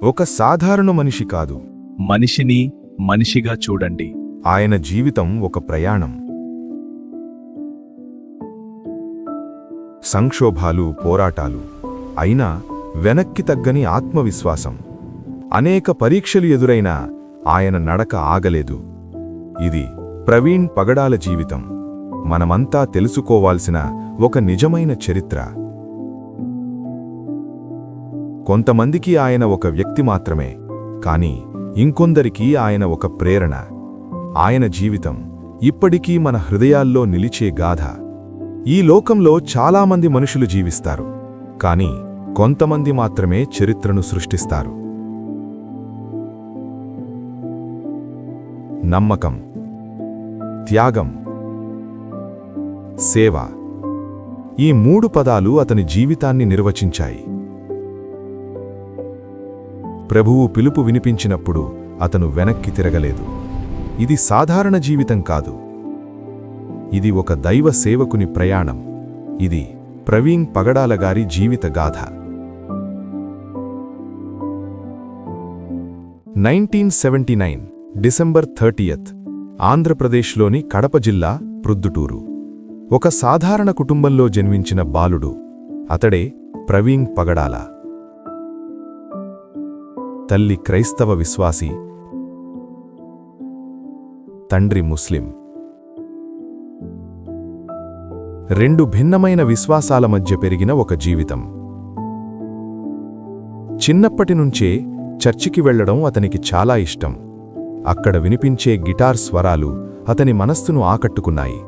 ఒక సాధారణ మనిషి కాదు. మనిషిని మనిషిగా చూడండి. ఆయన జీవితం ఒక ప్రయాణం. సంక్షోభాలు, పోరాటాలు, అయినా వెనక్కి తగ్గని ఆత్మవిశ్వాసం. అనేక పరీక్షలు ఎదురైనా ఆయన నడక ఆగలేదు. ఇది ప్రవీణ్ పగడాల జీవితం. మనమంతా తెలుసుకోవాల్సిన ఒక నిజమైన చరిత్ర. కొంతమందికి ఆయన ఒక వ్యక్తి మాత్రమే, కానీ ఇంకొందరికి ఆయన ఒక ప్రేరణ. ఆయన జీవితం ఇప్పటికీ మన హృదయాల్లో నిలిచే గాథ. ఈ లోకంలో చాలామంది మనుషులు జీవిస్తారు, కానీ కొంతమంది మాత్రమే చరిత్రను సృష్టిస్తారు. నమ్మకం, త్యాగం, సేవ, ఈ మూడు పదాలు అతని జీవితాన్ని నిర్వచించాయి. ప్రభువు పిలుపు వినిపించినప్పుడు అతను వెనక్కి తిరగలేదు. ఇది సాధారణ జీవితం కాదు, ఇది ఒక దైవ సేవకుని ప్రయాణం. ఇది ప్రవీణ్ పగడాల గారి జీవిత గాథ. 1979 డిసెంబర్ 30 ఆంధ్రప్రదేశ్లోని కడప జిల్లా ప్రొద్దుటూరు. ఒక సాధారణ కుటుంబంలో జన్మించిన బాలుడు అతడే ప్రవీణ్ పగడాల. తల్లి క్రైస్తవ విశ్వాసి, తండ్రి ముస్లిం. రెండు భిన్నమైన విశ్వాసాల మధ్య పెరిగిన ఒక జీవితం. చిన్నప్పటినుంచే చర్చికి వెళ్లడం అతనికి చాలా ఇష్టం. అక్కడ వినిపించే గిటార్ స్వరాలు అతని మనస్సును ఆకట్టుకున్నాయి.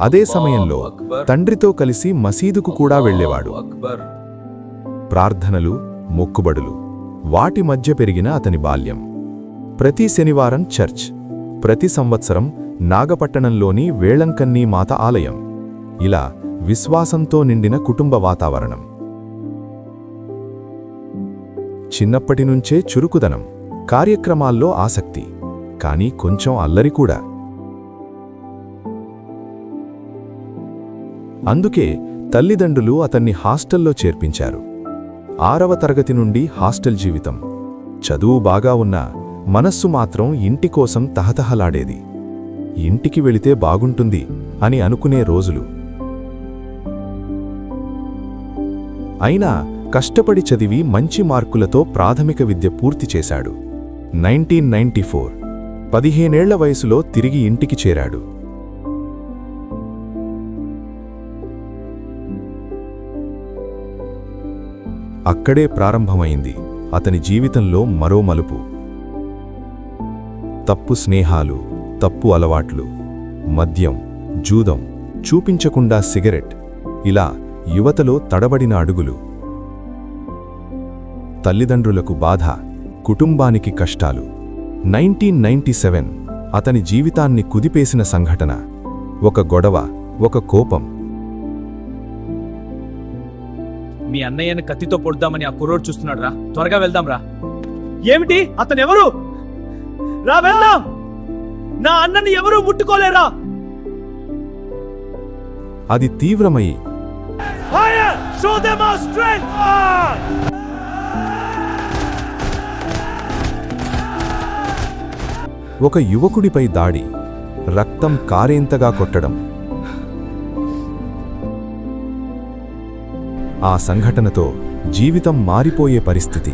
అదే సమయంలో తండ్రితో కలిసి మసీదుకు కూడా వెళ్లేవాడు. ప్రార్థనలు, మొక్కుబడులు, వాటి మధ్య పెరిగిన అతని బాల్యం. ప్రతి శనివారం చర్చ్, ప్రతి సంవత్సరం నాగపట్టణంలోని వేళంకన్నీ మాత ఆలయం. ఇలా విశ్వాసంతో నిండిన కుటుంబ వాతావరణం. చిన్నప్పటినుంచే చురుకుదనం, కార్యక్రమాల్లో ఆసక్తి, కానీ కొంచెం అల్లరి కూడా. అందుకే తల్లిదండ్రులు అతన్ని హాస్టల్లో చేర్పించారు. 6వ తరగతి నుండి హాస్టల్ జీవితం. చదువు బాగా ఉన్నా మనస్సు మాత్రం ఇంటి కోసం తహతహలాడేది. ఇంటికి వెళితే బాగుంటుంది అని అనుకునే రోజులు. అయినా కష్టపడి చదివి మంచి మార్కులతో ప్రాథమిక విద్య పూర్తి చేశాడు. 1994 15 వయసులో తిరిగి ఇంటికి చేరాడు. అక్కడే ప్రారంభమైంది అతని జీవితంలో మరో మలుపు. తప్పు స్నేహాలు, తప్పు అలవాట్లు, మద్యం, జూదం, చూపించకుండా సిగరెట్, ఇలా యువతలో తడబడిన అడుగులు. తల్లిదండ్రులకు బాధ, కుటుంబానికి కష్టాలు. 1997 అతని జీవితాన్ని కుదిపేసిన సంఘటన. ఒక గొడవ, ఒక కోపం. మీ అన్నయ్యను కత్తితో పొడుద్దామని ఆ కుర్రోడు చూస్తున్నాడు రా, త్వరగా వెళ్దాం రా. ఏమిటి? అతను ఎవరు? రా వెళ్దాం. నా అన్నని ఎవరూ ముట్టుకోలేరా? అది తీవ్రమై ఒక యువకుడిపై దాడి, రక్తం కారేంతగా కొట్టడం. ఆ సంఘటనతో జీవితం మారిపోయే పరిస్థితి.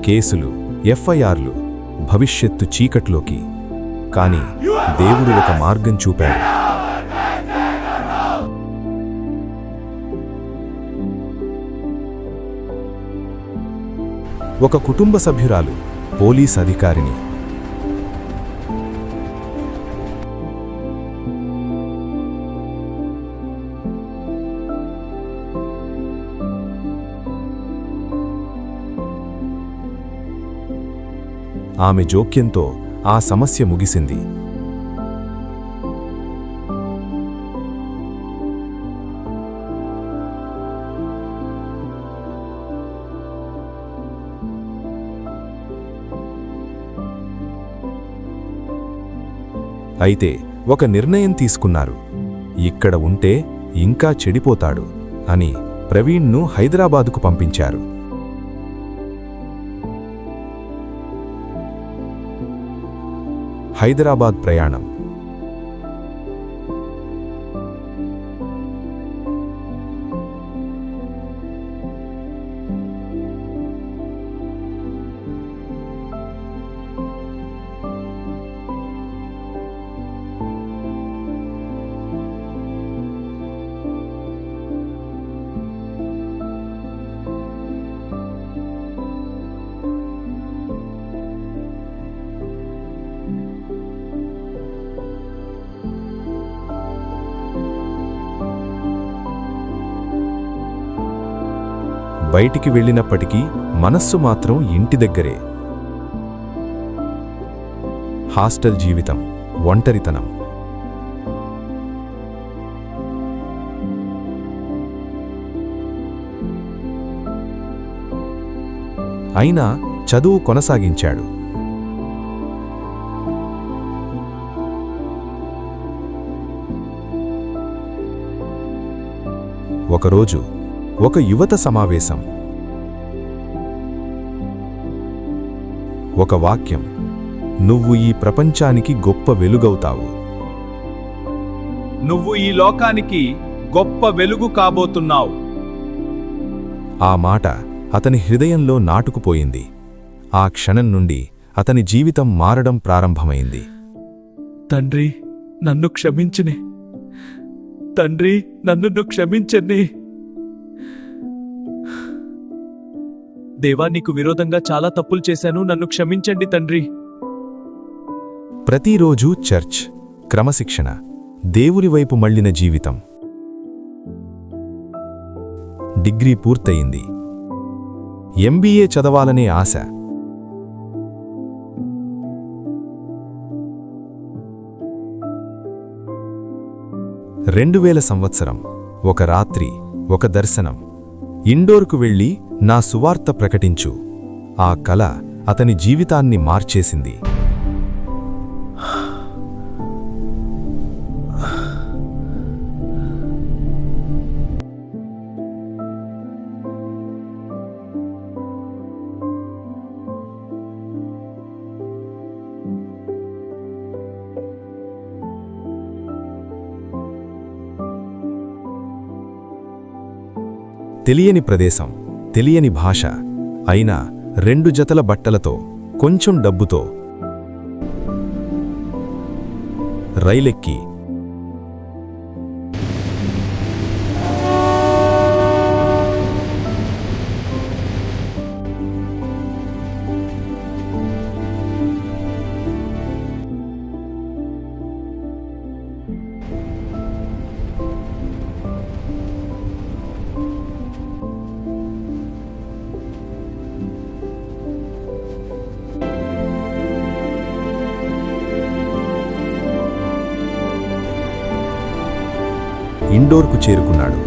కేసులు, ఎఫ్ఐఆర్లు, భవిష్యత్తు చీకట్లోకి. కాని దేవుడు ఒక మార్గం చూపాడు. ఒక కుటుంబ సభ్యురాలు, పోలీస్ అధికారిని. ఆమె జోక్యంతో ఆ సమస్య ముగిసింది. అయితే ఒక నిర్ణయం తీసుకున్నారు. ఇక్కడ ఉంటే ఇంకా చెడిపోతాడు అని ప్రవీణ్ను హైదరాబాదుకు పంపించారు. హైదరాబాద్ ప్రయాణం. బయటికి వెళ్ళినప్పటికీ మనస్సు మాత్రం ఇంటి దగ్గరే. హాస్టల్ జీవితం, ఒంటరితనం. అయినా చదువు కొనసాగించాడు. ఒకరోజు ఒక యువత సమావేశం. ఒక వాక్యం, నువ్వు ఈ ప్రపంచానికి గొప్ప వెలుగవుతావు. నువ్వు ఈ లోకానికి గొప్ప వెలుగు కాబోతున్నావు. ఆ మాట అతని హృదయంలో నాటుకుపోయింది. ఆ క్షణం నుండి అతని జీవితం మారడం ప్రారంభమైంది. తండ్రి నన్ను క్షమించని, తండ్రి నన్ను క్షమించని. దేవా, నీకు విరోధంగా చాలా తప్పులు చేశాను, నన్ను క్షమించండి తండ్రి. ప్రతిరోజూ చర్చ్, క్రమశిక్షణ, దేవుని వైపు మళ్లిన జీవితం. డిగ్రీ పూర్తయింది. ఎంబీఏ చదవాలనే ఆశ. 2000 సంవత్సరం. ఒక రాత్రి, ఒక దర్శనం. ఇండోర్కు వెళ్ళి నా సువార్త ప్రకటించు. ఆ కల అతని జీవితాన్ని మార్చేసింది. తెలియని ప్రదేశం, తెలియని భాష, అయినా 2 జతల బట్టలతో, కొంచెం డబ్బుతో రైలెక్కి ఇండోర్కు చేరుకున్నాడు.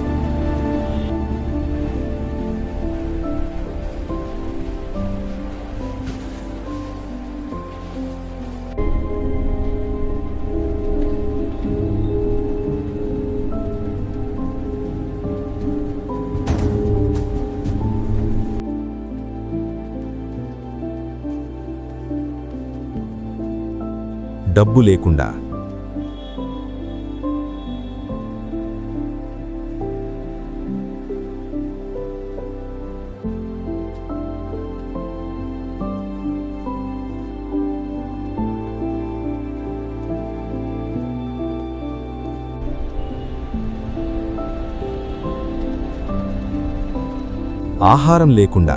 డబ్బు లేకుండా. ఆహారం లేకుండా.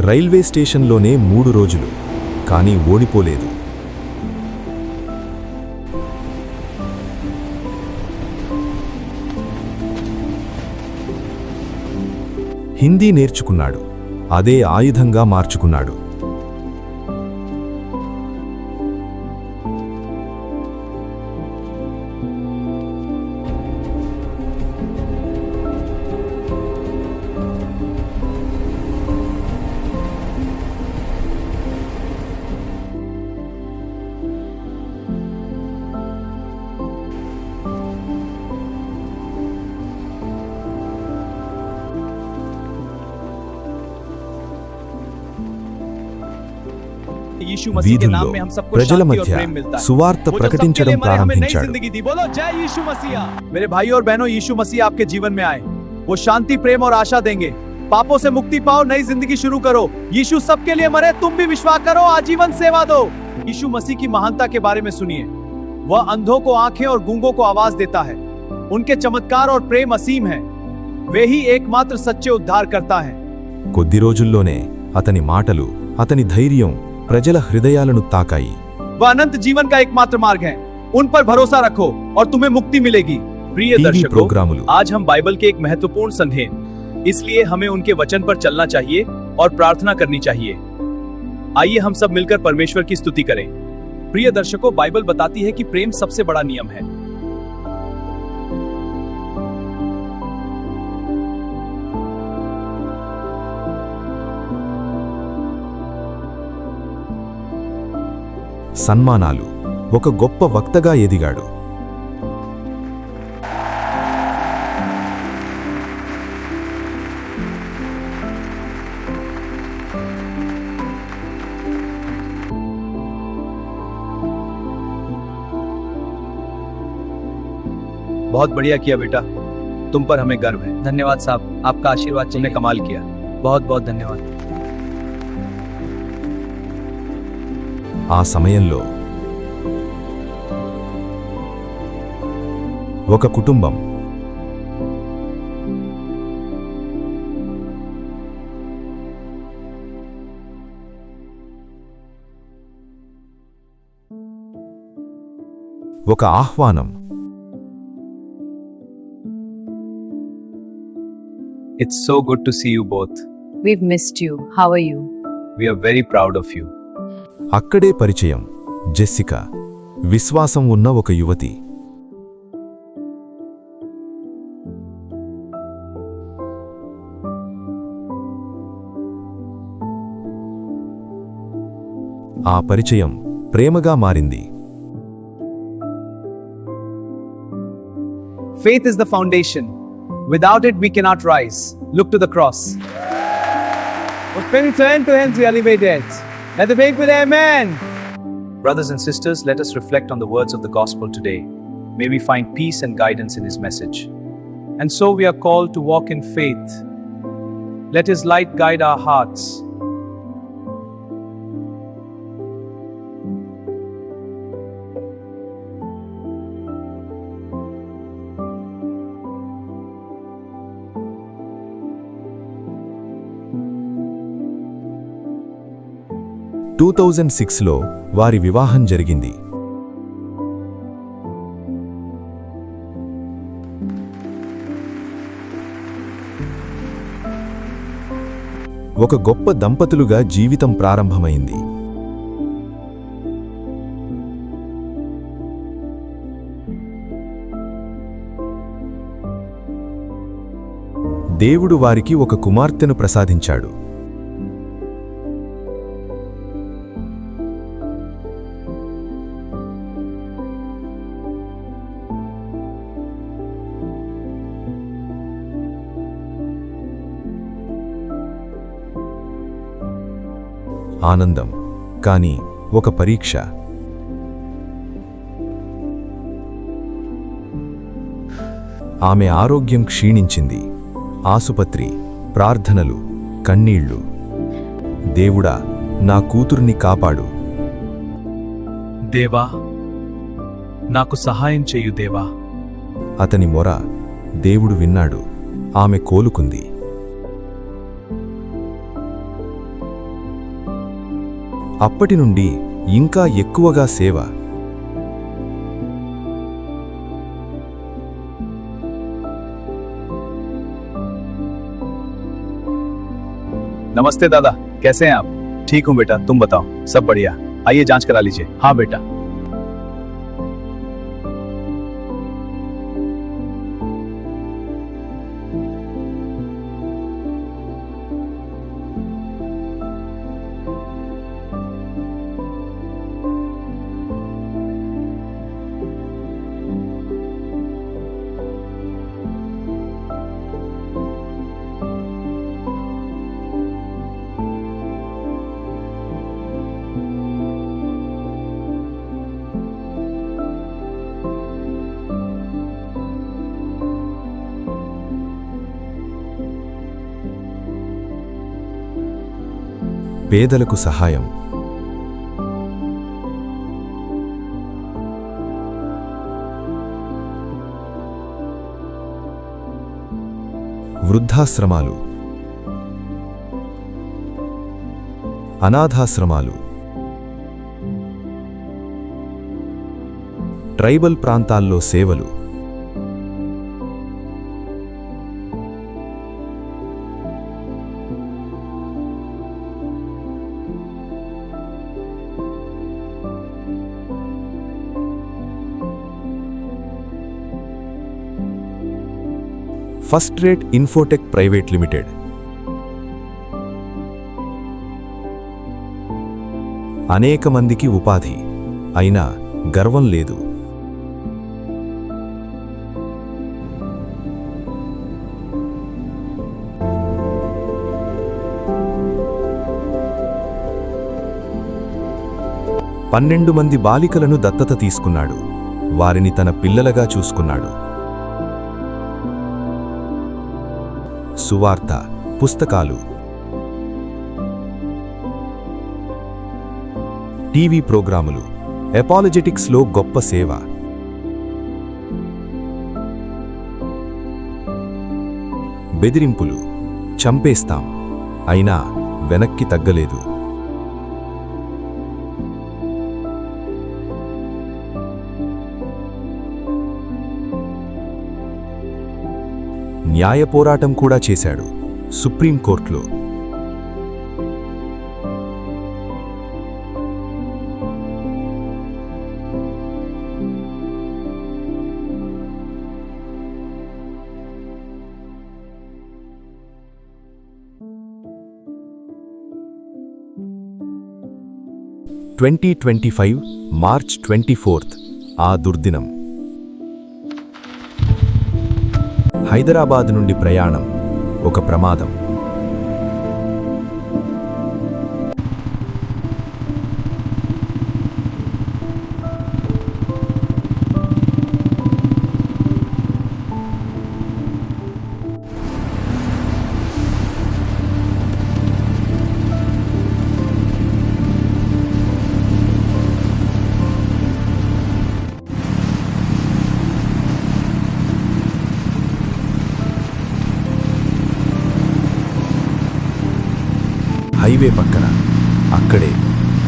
రైల్వే స్టేషన్లోనే 3 రోజులు, కానీ ఓడిపోలేదు. హిందీ నేర్చుకున్నాడు. అదే ఆయుధంగా మార్చుకున్నాడు. यीशु मसीह के नाम వీధుల్లో में हम सबको ప్రజల शांति और మధ్య प्रेम मिलता है। సువార్త वो जो सबके ప్రకటించడం लिए मरे, हमें नई ప్రారంభించాడు. जिंदगी दी। बोलो जय यीशु मसीह। मेरे भाइयों और बहनों, यीशु मसीह आपके जीवन में आए, वो शांति, प्रेम और आशा देंगे। पापों से मुक्ति पाओ, नई जिंदगी शुरू करो। यीशु सबके लिए मरे, तुम भी विश्वास करो, आजीवन सेवा दो। यीशु मसीह की महानता के बारे में सुनिए। वह अंधों को आंखें और गूंगों को आवाज देता है। उनके चमत्कार और प्रेम असीम है। वे ही एकमात्र सच्चे उद्धार करता है। కొద్ది రోజుల్లోనే అతని మాటలు, అతని ధైర్యం ప్రజల హృదయాలను తాకాయి. वह अनंत जीवन का एकमात्र मार्ग है। उन पर भरोसा रखो और तुम्हें मुक्ति मिलेगी। प्रिय టీవీ दर्शकों, ప్రోగ్రాములు, आज हम बाइबल के एक महत्वपूर्ण संदेह, इसलिए हमें उनके वचन पर चलना चाहिए और प्रार्थना करनी चाहिए। आइए हम सब मिलकर परमेश्वर की स्तुति करें। प्रिय दर्शकों, बाइबल बताती है कि प्रेम सबसे बड़ा नियम है। సన్మానాలు. ఒక గొప్ప వక్తగా ఎదిగాడు. बहुत बढ़िया किया बेटा, तुम पर हमें गर्व है। धन्यवाद साहब, आपका आशीर्वाद तुमने कमाल किया। बहुत बहुत धन्यवाद। ఆ సమయంలో ఒక కుటుంబం ఒక ఆహ్వానం. It's so good to see you both. We've missed you. How are you? We are very proud of you. అక్కడే పరిచయం. జెస్సికా, విశ్వాసం ఉన్న ఒక యువతి. ఆ పరిచయం ప్రేమగా మారింది. Faith is the foundation. Without it, we cannot rise. Look to the cross. When we turn to Him, we elevate it. Let the faith with Amen. Brothers and sisters, let us reflect on the words of the gospel today. May we find peace and guidance in His message. And so we are called to walk in faith. Let His light guide our hearts. టూ 2006లో వారి వివాహం జరిగింది. ఒక గొప్ప దంపతులుగా జీవితం ప్రారంభమైంది. దేవుడు వారికి ఒక కుమార్తెను ప్రసాదించాడు. ఆనందం, కానీ ఒక పరీక్ష. ఆమె ఆరోగ్యం క్షీణించింది. ఆసుపత్రి, ప్రార్థనలు, కన్నీళ్లు. దేవుడా, నా కూతుర్ని కాపాడు. దేవా, నాకు సహాయం చేయు దేవా. అతని మొర దేవుడు విన్నాడు. ఆమె కోలుకుంది. అప్పటి నుండి ఇంకా ఎక్కువగా సేవ. नमस्ते दादा, कैसे हैं आप? ठीक हूं बेटा, तुम बताओ। सब बढ़िया। आइए जांच करा लीजिए। हाँ बेटा। పేదలకు సహాయం, వృద్ధాశ్రమాలు, అనాథాశ్రమాలు, ట్రైబల్ ప్రాంతాల్లో సేవలు, first rate Infotech private limited, అనేక మందికి ఉపాధి, అయినా గర్వం లేదు. పన్నెండు మంది బాలికలను దత్తత తీసుకున్నాడు, వారిని తన పిల్లలుగా చూసుకున్నాడు. సువార్త, పుస్తకాలు, టీవీ ప్రోగ్రాములు, అపాలజెటిక్స్లో గొప్ప సేవ. బెదిరింపులు, చంపేస్తాం, అయినా వెనక్కి తగ్గలేదు. న్యాయ పోరాటం కూడా చేశాడు, సుప్రీంకోర్టులో. మార్చ్ 24 ఆ దుర్దినం. హైదరాబాద్ నుండి ప్రయాణం, ఒక ప్రమాదం. హైవే పక్కన, అక్కడే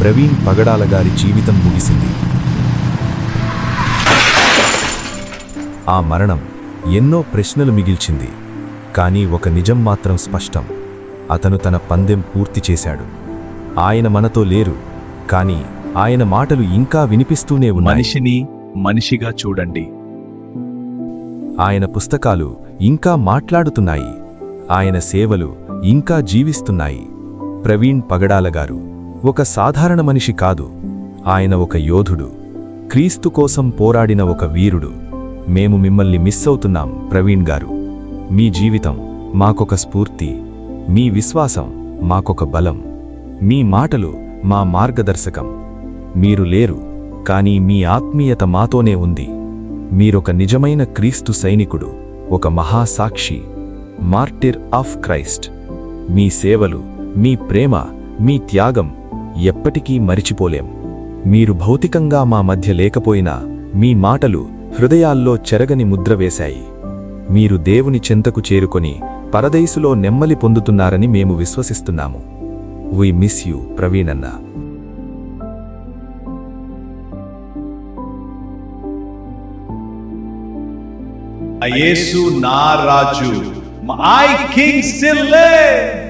ప్రవీణ్ పగడాల గారి జీవితం ముగిసింది. ఆ మరణం ఎన్నో ప్రశ్నలు మిగిల్చింది, కానీ ఒక నిజం మాత్రం స్పష్టం: అతను తన పందెం పూర్తి చేశాడు. ఆయన మనతో లేరు, కానీ ఆయన మాటలు ఇంకా వినిపిస్తూనే ఉన్నాయి. మనిషిని మనిషిగా చూడండి. ఆయన పుస్తకాలు ఇంకా మాట్లాడుతున్నాయి, ఆయన సేవలు ఇంకా జీవిస్తున్నాయి. ప్రవీణ్ పగడాల గారు ఒక సాధారణ మనిషి కాదు, ఆయన ఒక యోధుడు, క్రీస్తు కోసం పోరాడిన ఒక వీరుడు. మేము మిమ్మల్ని మిస్ అవుతున్నాం ప్రవీణ్ గారు. మీ జీవితం మాకొక స్ఫూర్తి, మీ విశ్వాసం మాకొక బలం, మీ మాటలు మా మార్గదర్శకం. మీరు లేరు, కానీ మీ ఆత్మీయత మాతోనే ఉంది. మీరొక నిజమైన క్రీస్తు సైనికుడు, ఒక మహాసాక్షి, మార్టిర్ ఆఫ్ క్రైస్ట్. మీ సేవలు, మీ ప్రేమ, మీ త్యాగం ఎప్పటికీ మరిచిపోలేం. మీరు భౌతికంగా మా మధ్య లేకపోయినా మీ మాటలు హృదయాల్లో చెరగని ముద్ర వేశాయి. మీరు దేవుని చెంతకు చేరుకొని పరదైసులో నెమ్మలి పొందుతున్నారని మేము విశ్వసిస్తున్నాము. We miss you ప్రవీణన్న. యేసు నా రాజు, మై కింగ్ స్టిల్ లివ్స్.